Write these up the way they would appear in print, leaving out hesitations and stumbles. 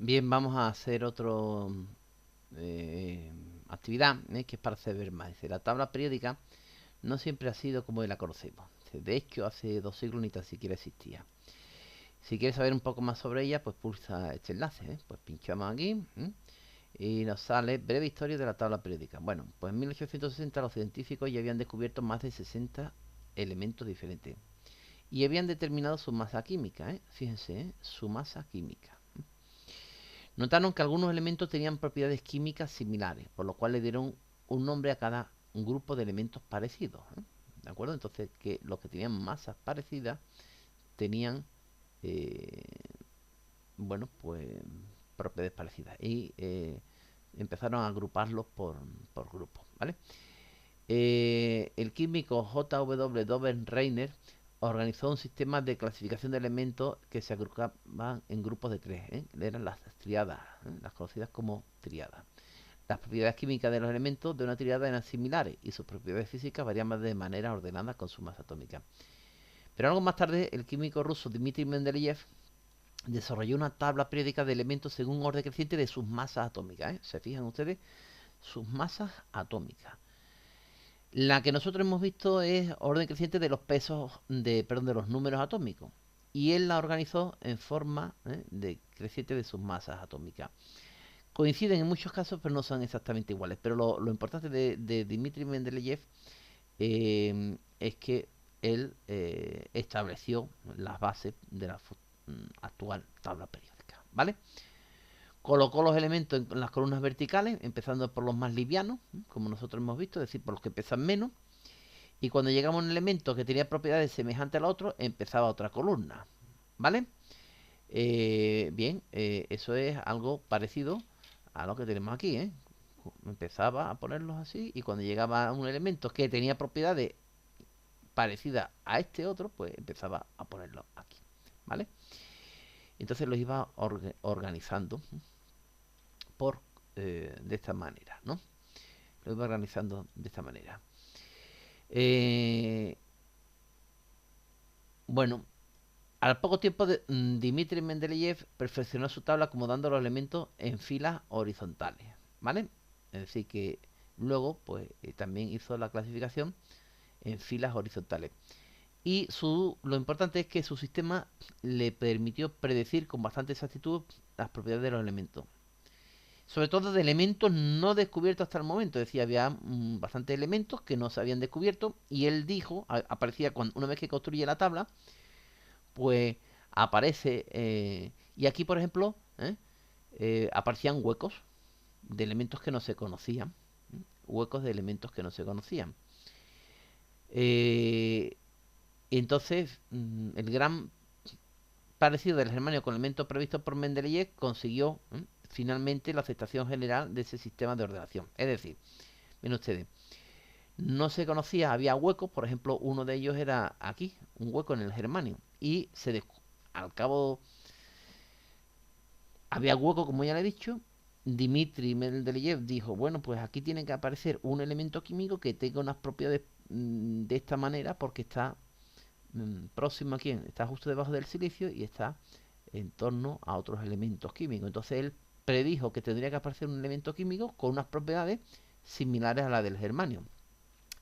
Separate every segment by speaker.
Speaker 1: Bien, vamos a hacer otro actividad, que es para saber más. Dice, la tabla periódica no siempre ha sido como hoy la conocemos. Dice, de hecho, hace 2 siglos ni tan siquiera existía. Si quieres saber un poco más sobre ella, pues pulsa este enlace. Pues pinchamos aquí y nos sale breve historia de la tabla periódica. Bueno, pues en 1860 los científicos ya habían descubierto más de 60 elementos diferentes y habían determinado su masa química. Fíjense, su masa química. Notaron que algunos elementos tenían propiedades químicas similares, por lo cual le dieron un nombre a cada grupo de elementos parecidos. ¿De acuerdo? Entonces, que los que tenían masas parecidas tenían, eh, bueno, pues propiedades parecidas. Y empezaron a agruparlos por grupos, ¿vale? El químico J.W. Dobenreiner organizó un sistema de clasificación de elementos que se agrupaban en grupos de tres. Eran las triadas, las conocidas como triadas. Las propiedades químicas de los elementos de una triada eran similares y sus propiedades físicas variaban de manera ordenada con su masa atómica. Pero algo más tarde, el químico ruso Dmitry Mendeleev desarrolló una tabla periódica de elementos según un orden creciente de sus masas atómicas. ¿Se fijan ustedes? Sus masas atómicas. La que nosotros hemos visto es orden creciente de los pesos, perdón, de los números atómicos. Y él la organizó en forma de creciente de sus masas atómicas. Coinciden en muchos casos, pero no son exactamente iguales. Pero lo importante de Dmitry Mendeleev es que él estableció las bases de la actual tabla periódica. ¿Vale? Colocó los elementos en las columnas verticales, empezando por los más livianos, como nosotros hemos visto, es decir, por los que pesan menos. Y cuando llegamos a un elemento que tenía propiedades semejantes al otro, empezaba otra columna. ¿Vale? Bien, eso es algo parecido a lo que tenemos aquí. Empezaba a ponerlos así y cuando llegaba a un elemento que tenía propiedades parecidas a este otro, pues empezaba a ponerlo aquí. ¿Vale? Entonces los iba organizando por de esta manera, ¿no? Lo iba organizando de esta manera. Eh, bueno, al poco tiempo, Dmitry Mendeleev perfeccionó su tabla acomodando los elementos en filas horizontales, ¿vale? Es decir, que luego, pues, también hizo la clasificación en filas horizontales. Y lo importante es que su sistema le permitió predecir con bastante exactitud las propiedades de los elementos. Sobre todo de elementos no descubiertos hasta el momento. Es decir, había bastantes elementos que no se habían descubierto. Y él dijo, aparecía una vez que construye la tabla, pues aparece. Y aquí, por ejemplo, aparecían huecos de elementos que no se conocían. Huecos de elementos que no se conocían. Eh, entonces, el gran parecido del germanio con elementos previstos por Mendeleev consiguió finalmente la aceptación general de ese sistema de ordenación. Es decir, miren ustedes, no se conocía, había huecos, por ejemplo, uno de ellos era aquí, un hueco en el germanio, y al cabo había hueco, como ya le he dicho. Dmitry Mendeleev dijo, bueno, pues aquí tiene que aparecer un elemento químico que tenga unas propiedades de esta manera porque está próximo a quién, está justo debajo del silicio y está en torno a otros elementos químicos. Entonces él predijo que tendría que aparecer un elemento químico con unas propiedades similares a las del germanio.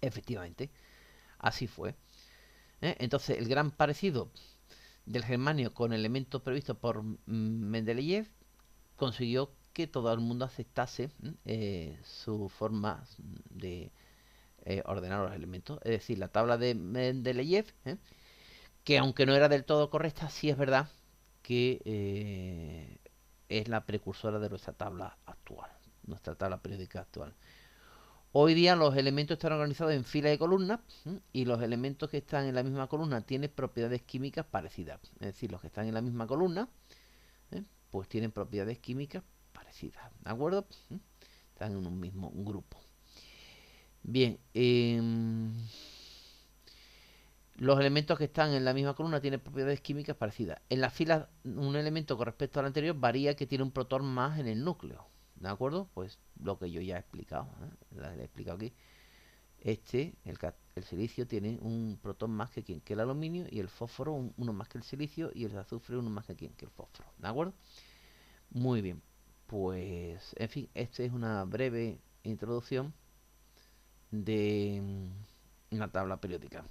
Speaker 1: Efectivamente, así fue. Entonces el gran parecido del germanio con elementos previstos por Mendeleev consiguió que todo el mundo aceptase su forma de ordenar los elementos. Es decir, la tabla de Mendeleev, que aunque no era del todo correcta, sí es verdad que es la precursora de nuestra tabla actual, nuestra tabla periódica actual. Hoy día los elementos están organizados en filas y columnas y los elementos que están en la misma columna tienen propiedades químicas parecidas. Es decir, los que están en la misma columna pues tienen propiedades químicas parecidas. ¿De acuerdo? Están en un mismo grupo. Bien, los elementos que están en la misma columna tienen propiedades químicas parecidas. En las filas, un elemento con respecto al anterior varía que tiene un protón más en el núcleo. ¿De acuerdo? Pues lo que yo ya he explicado. Le he explicado aquí. El silicio tiene un protón más que quien, que el aluminio, y el fósforo uno más que el silicio, y el azufre uno más que quien, que el fósforo. ¿De acuerdo? Muy bien, pues en fin, esta es una breve introducción de la tabla periódica.